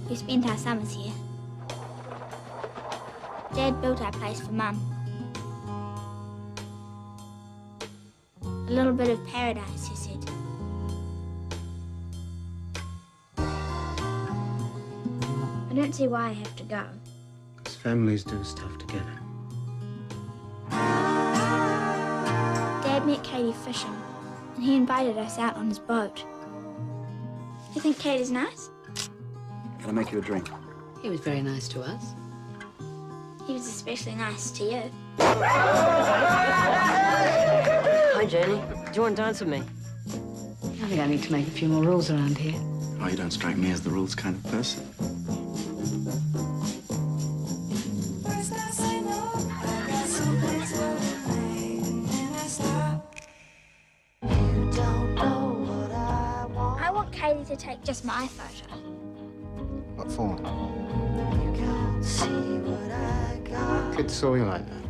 We spent our summers here. Dad built our place for Mum. A little bit of paradise, he said. I don't see why I have to go. Because families do stuff together. Dad met Katie fishing, and he invited us out on his boat. You think Katie's nice? Can I make you a drink? He was very nice to us. He was especially nice to you. Hi, Janie. Do you want to dance with me? I think I need to make a few more rules around here. Oh, you don't strike me as the rules kind of person. I want Katie to take just my photo. What for? Kids saw you like that.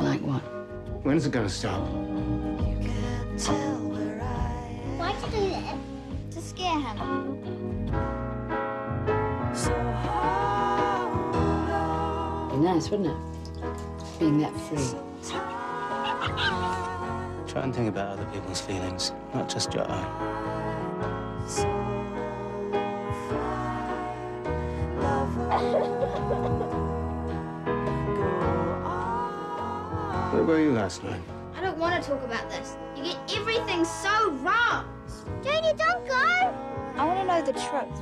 Like what? When's it going to stop? Why'd you do that? To scare him. Be nice, wouldn't it? Being that free. Try and think about other people's feelings, not just your own. Where were you last night? I don't want to talk about this. You get everything so wrong. Janie, don't go. I want to know the truth.